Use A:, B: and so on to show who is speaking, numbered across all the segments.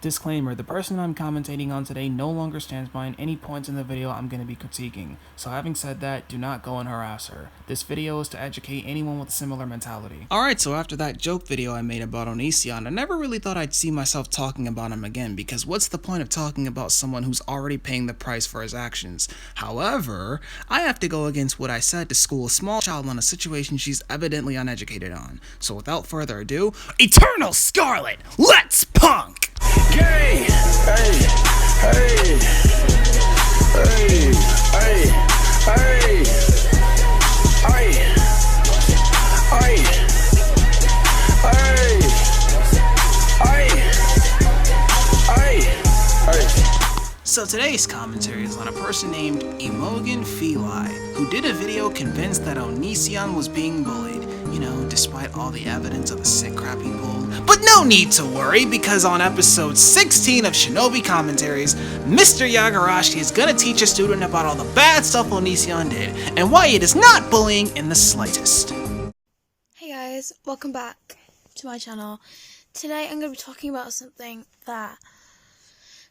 A: Disclaimer, the person I'm commentating on today no longer stands behind any points in the video I'm going to be critiquing, so having said that, do not go and harass her. This video is to educate anyone with a similar mentality. Alright, so after that joke video I made about Onision, I never really thought I'd see myself talking about him again, because what's the point of talking about someone who's already paying the price for his actions? However, I have to go against what I said to school a small child on a situation she's evidently uneducated on. So without further ado, Eternal Scarlet, let's punk!
B: Hey, hey, hey, hey, hey, hey, hey, hey, hey.
A: So today's commentary is on a person named Imogen who did a video convinced that Onision was being bullied, you know, despite all the evidence of the sick crap he pulled. But no need to worry, because on episode 16 of Shinobi Commentaries, Mr. Yagarashi is gonna teach a student about all the bad stuff Onision did, and why it is not bullying in the slightest.
C: Hey guys, welcome back to my channel. Today I'm going to be talking about something that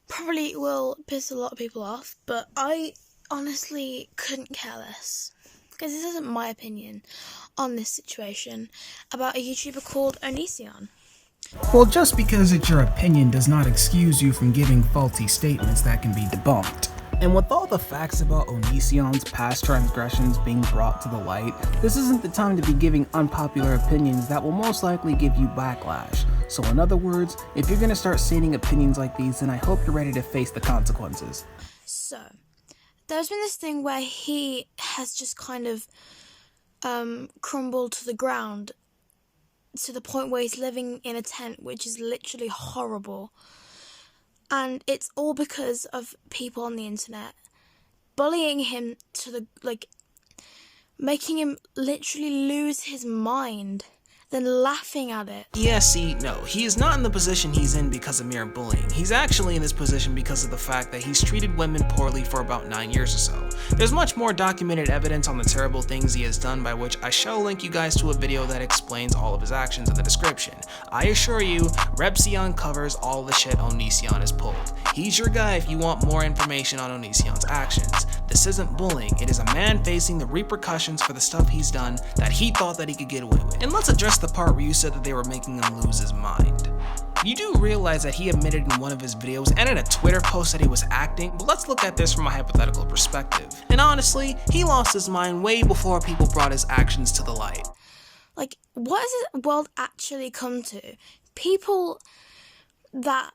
C: probably will piss a lot of people off, but I honestly couldn't care less, because this isn't my opinion on this situation about a YouTuber called Onision.
A: Well, just because it's your opinion does not excuse you from giving faulty statements that can be debunked. And with all the facts about Onision's past transgressions being brought to the light, this isn't the time to be giving unpopular opinions that will most likely give you backlash. So in other words, if you're gonna start stating opinions like these, then I hope you're ready to face the consequences.
C: So, there's been this thing where he has just kind of crumbled to the ground to the point where he's living in a tent, which is literally horrible. And it's all because of people on the internet bullying him to the, making him literally lose his mind, then laughing at it.
A: Yeah, see, no, he is not in the position he's in because of mere bullying. He's actually in this position because of the fact that he's treated women poorly for about 9 years or so. There's much more documented evidence on the terrible things he has done, by which I shall link you guys to a video that explains all of his actions in the description. I assure you, Repsion covers all the shit Onision has pulled. He's your guy if you want more information on Onision's actions. This isn't bullying, it is a man facing the repercussions for the stuff he's done that he thought that he could get away with. And let's address the part where you said that they were making him lose his mind. You do realize that he admitted in one of his videos and in a Twitter post that he was acting, but let's look at this from a hypothetical perspective. And honestly, he lost his mind way before people brought his actions to the light.
C: Like, what has this world actually come to? People that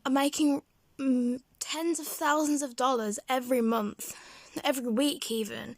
C: are making tens of thousands of dollars every month, every week even,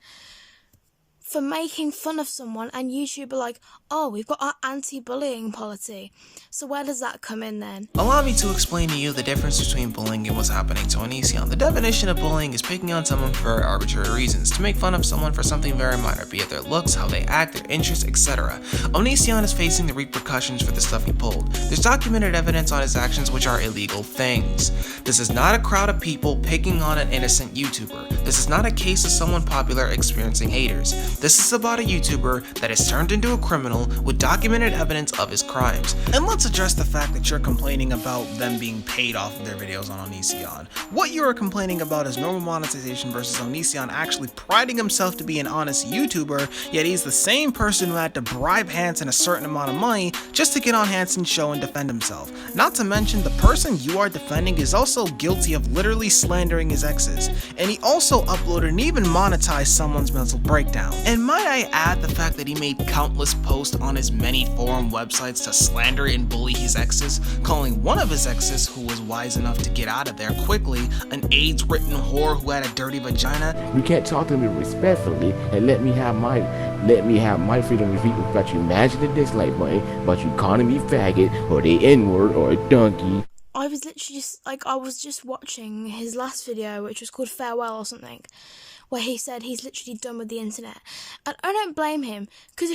C: for making fun of someone, and YouTube are like, oh, we've got our anti-bullying policy. So where does that come in then?
A: Allow me to explain to you the difference between bullying and what's happening to Onision. The definition of bullying is picking on someone for arbitrary reasons, to make fun of someone for something very minor, be it their looks, how they act, their interests, etc. Onision is facing the repercussions for the stuff he pulled. There's documented evidence on his actions which are illegal things. This is not a crowd of people picking on an innocent YouTuber. This is not a case of someone popular experiencing haters. This is about a YouTuber that has turned into a criminal with documented evidence of his crimes. And let's address the fact that you're complaining about them being paid off of their videos on Onision. What you are complaining about is normal monetization versus Onision actually priding himself to be an honest YouTuber, yet he's the same person who had to bribe Hanson a certain amount of money just to get on Hanson's show and defend himself. Not to mention, the person you are defending is also guilty of literally slandering his exes, and he also uploaded and even monetized someone's mental breakdown. And might I add the fact that he made countless posts on his many forum websites to slander and bully his exes, calling one of his exes, who was wise enough to get out of there quickly, an AIDS-ridden whore who had a dirty vagina.
D: You can't talk to me respectfully and let me have my freedom to speak without you mashing the dislike button, but you calling me faggot or the N-word or a donkey.
C: I was literally I was just watching his last video, which was called Farewell or something, where he said he's literally done with the internet. And I don't blame him, because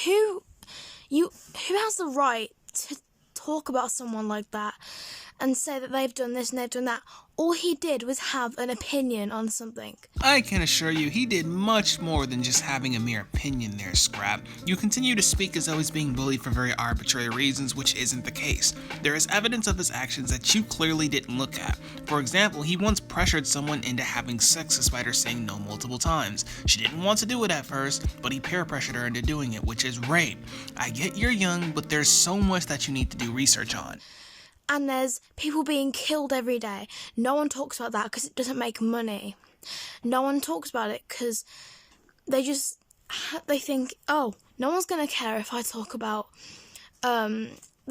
C: who has the right to talk about someone like that and say that they've done this and they've done that. All he did was have an opinion on something.
A: I can assure you he did much more than just having a mere opinion there, Scrap. You continue to speak as though he's being bullied for very arbitrary reasons, which isn't the case. There is evidence of his actions that you clearly didn't look at. For example, he once pressured someone into having sex despite her saying no multiple times. She didn't want to do it at first, but he peer pressured her into doing it, which is rape. I get you're young, but there's so much that you need to do research on.
C: And there's people being killed every day. No one talks about that because it doesn't make money. No one talks about it because they think, oh, no one's going to care if I talk about the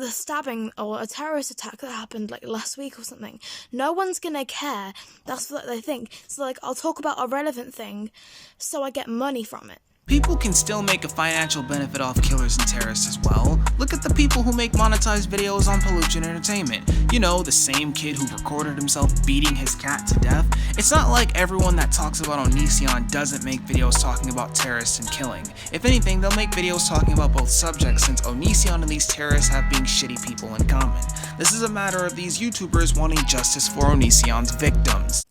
C: stabbing or a terrorist attack that happened like last week or something. No one's going to care. That's what they think. So like, I'll talk about a relevant thing so I get money from it.
A: People can still make a financial benefit off killers and terrorists as well. Look at the people who make monetized videos on pollution entertainment. You know, the same kid who recorded himself beating his cat to death. It's not like everyone that talks about Onision doesn't make videos talking about terrorists and killing. If anything, they'll make videos talking about both subjects, since Onision and these terrorists have being shitty people in common. This is a matter of these YouTubers wanting justice for Onision's victims.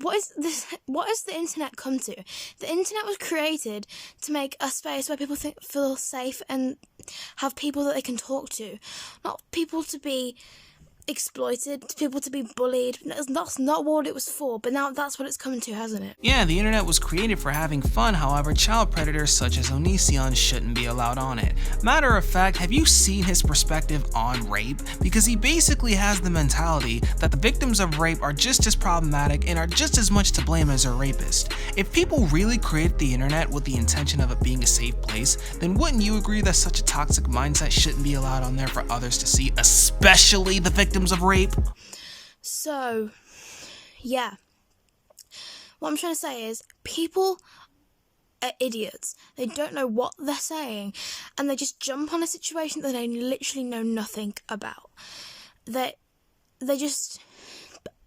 C: What is this? What has the internet come to? The internet was created to make a space where people feel safe and have people that they can talk to, not people to be exploited, people to be bullied. That's not what it was for, but now that's what it's coming to, hasn't it?
A: Yeah, the internet was created for having fun, however, child predators such as Onision shouldn't be allowed on it. Matter of fact, have you seen his perspective on rape? Because he basically has the mentality that the victims of rape are just as problematic and are just as much to blame as a rapist. If people really created the internet with the intention of it being a safe place, then wouldn't you agree that such a toxic mindset shouldn't be allowed on there for others to see, especially the victims of rape?
C: So, yeah. What I'm trying to say is, people are idiots. They don't know what they're saying, and they just jump on a situation that they literally know nothing about. They just...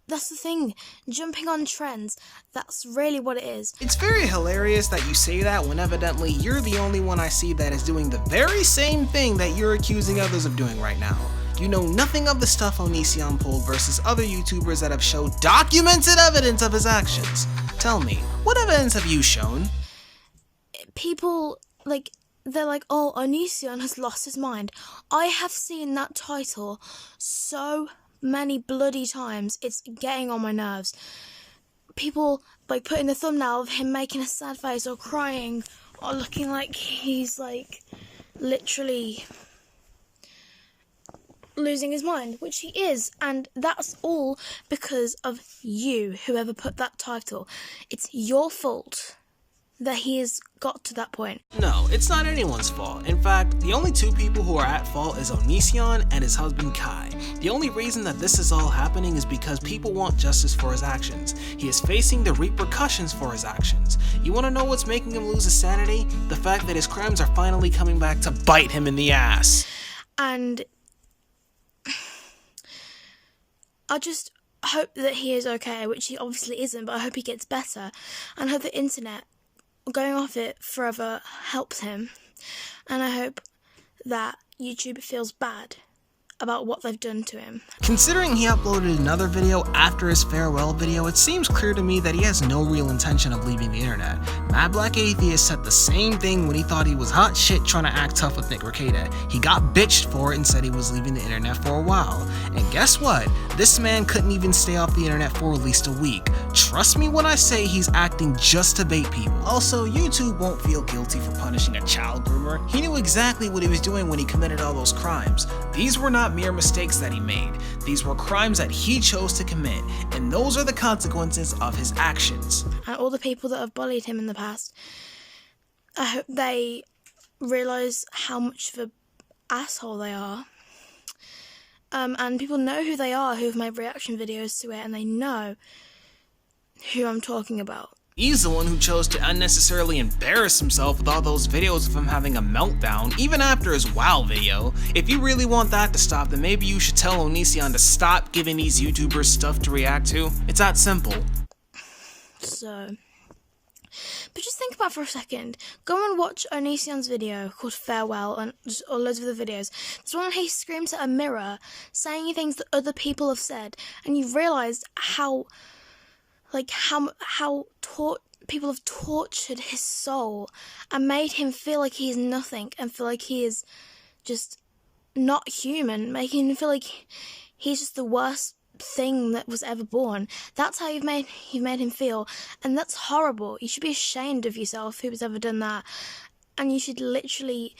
C: That's the thing, jumping on trends, that's really what it is.
A: It's very hilarious that you say that when evidently you're the only one I see that is doing the very same thing that you're accusing others of doing right now. You know nothing of the stuff Onision pulled versus other YouTubers that have showed documented evidence of his actions. Tell me, what evidence have you shown?
C: People, they're like, oh, Onision has lost his mind. I have seen that title so many bloody times, it's getting on my nerves. People like putting the thumbnail of him making a sad face or crying or looking like he's like literally losing his mind, which he is, and that's all because of you, whoever put that title. It's your fault that he has got to that point.
A: No, it's not anyone's fault. In fact, the only two people who are at fault is Onision and his husband Kai. The only reason that this is all happening is because people want justice for his actions. He is facing the repercussions for his actions. You want to know what's making him lose his sanity? The fact that his crimes are finally coming back to bite him in the ass.
C: And I just hope that he is okay, which he obviously isn't, but I hope he gets better, and I hope the internet going off it forever helps him, and I hope that YouTube feels bad about what they've done to him.
A: Considering he uploaded another video after his farewell video, it seems clear to me that he has no real intention of leaving the internet. Mad Black Atheist said the same thing when he thought he was hot shit trying to act tough with Nick Rekieta. He got bitched for it and said he was leaving the internet for a while. And guess what? This man couldn't even stay off the internet for at least a week. Trust me when I say he's acting just to bait people. Also, YouTube won't feel guilty for punishing a child groomer. He knew exactly what he was doing when he committed all those crimes. These were not mere mistakes that he made. These were crimes that he chose to commit, and those are the consequences of his actions.
C: And all the people that have bullied him in the past, I hope they realise how much of an asshole they are. And people know who they are, who have made reaction videos to it, and they know who I'm talking about.
A: He's the one who chose to unnecessarily embarrass himself with all those videos of him having a meltdown, even after his WoW video. If you really want that to stop, then maybe you should tell Onision to stop giving these YouTubers stuff to react to. It's that simple.
C: So, But just think about it for a second. Go and watch Onision's video called Farewell, and or loads of other videos. There's one where he screams at a mirror, saying things that other people have said, and you realise how people have tortured his soul and made him feel like he is nothing and feel like he is just not human, making him feel like he's just the worst thing that was ever born. That's how you've made him feel, and that's horrible. You should be ashamed of yourself, who's ever done that, and you should literally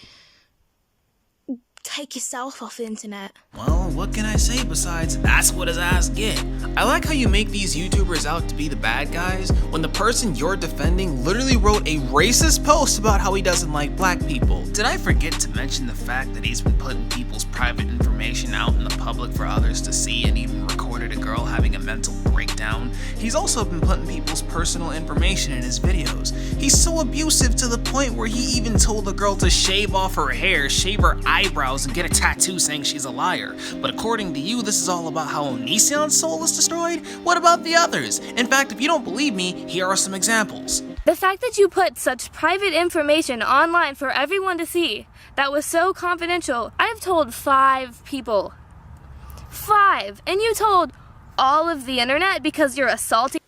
C: take yourself off the internet.
A: Well, what can I say besides that's what his ass get? I like how you make these YouTubers out to be the bad guys when the person you're defending literally wrote a racist post about how he doesn't like black people. Did I forget to mention the fact that he's been putting people's private information out in the public for others to see, and even recorded a girl having a mental breakdown? He's also been putting people's personal information in his videos. He's so abusive to the point where he even told the girl to shave off her hair, shave her eyebrows, and get a tattoo saying she's a liar. But according to you, this is all about how Onision's soul is destroyed? What about the others? In fact, if you don't believe me, here are some examples.
E: The fact that you put such private information online for everyone to see, that was so confidential. I've told 5 people. 5! And you told all of the internet because you're assaulting.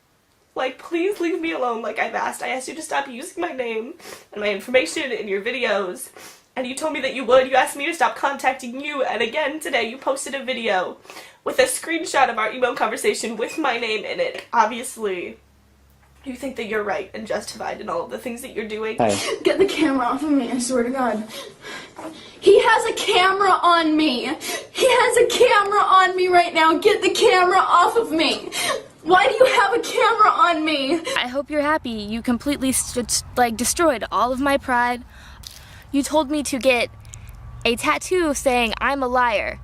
F: Like, please leave me alone like I've asked. I asked you to stop using my name and my information in your videos. And you told me that you would. You asked me to stop contacting you, and again today you posted a video with a screenshot of our email conversation with my name in it. Obviously, you think that you're right and justified in all of the things that you're doing.
G: Hey. Get the camera off of me, I swear to God. He has a camera on me. He has a camera on me right now. Get the camera off of me. Why do you have a camera on me?
E: I hope you're happy. You completely destroyed all of my pride. You told me to get a tattoo saying I'm a liar,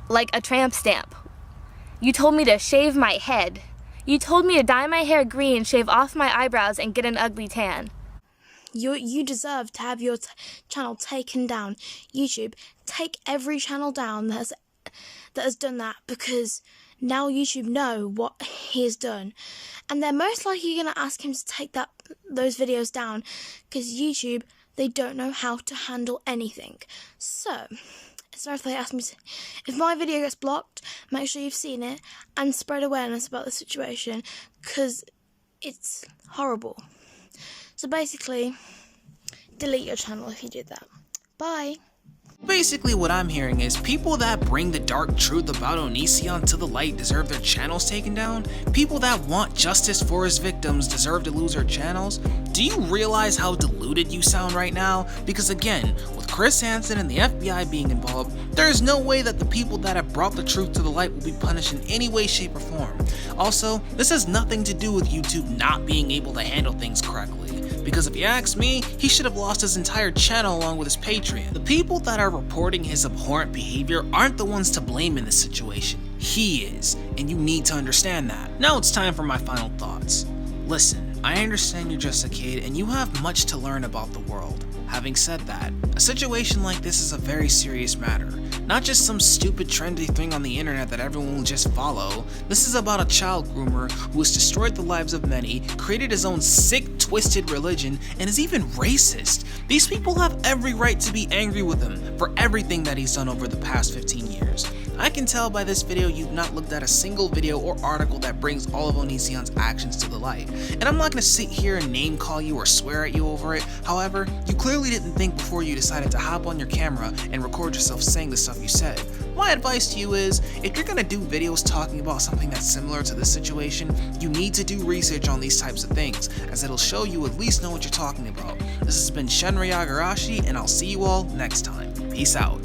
E: like a tramp stamp. You told me to shave my head. You told me to dye my hair green, shave off my eyebrows, and get an ugly tan.
C: You deserve to have your channel taken down. YouTube, take every channel down that has done that, because now YouTube know what he has done, and they're most likely going to ask him to take those videos down, because YouTube, they don't know how to handle anything. So, so if they ask me if my video gets blocked, make sure you've seen it and spread awareness about the situation, because it's horrible. So basically, delete your channel if you did that. Bye.
A: Basically what I'm hearing is people that bring the dark truth about Onision to the light deserve their channels taken down. People that want justice for his victims deserve to lose their channels. Do you realize how deluded you sound right now? Because again, with Chris Hansen and the FBI being involved, there is no way that the people that have brought the truth to the light will be punished in any way, shape, or form. Also, this has nothing to do with YouTube not being able to handle things correctly. Because if you ask me, he should have lost his entire channel along with his Patreon. The people that are reporting his abhorrent behavior aren't the ones to blame in this situation. He is, and you need to understand that. Now it's time for my final thoughts. Listen, I understand you're just a kid and you have much to learn about the world. Having said that, a situation like this is a very serious matter. Not just some stupid trendy thing on the internet that everyone will just follow. This is about a child groomer who has destroyed the lives of many, created his own sick, twisted religion, and is even racist. These people have every right to be angry with him for everything that he's done over the past 15 years. I can tell by this video you've not looked at a single video or article that brings all of Onision's actions to the light. And I'm not going to sit here and name call you or swear at you over it. However, you clearly didn't think before you decided to hop on your camera and record yourself saying the stuff you said. My advice to you is, if you're going to do videos talking about something that's similar to this situation, you need to do research on these types of things, as it'll show you at least know what you're talking about. This has been Shenryu Agarashi, and I'll see you all next time. Peace out.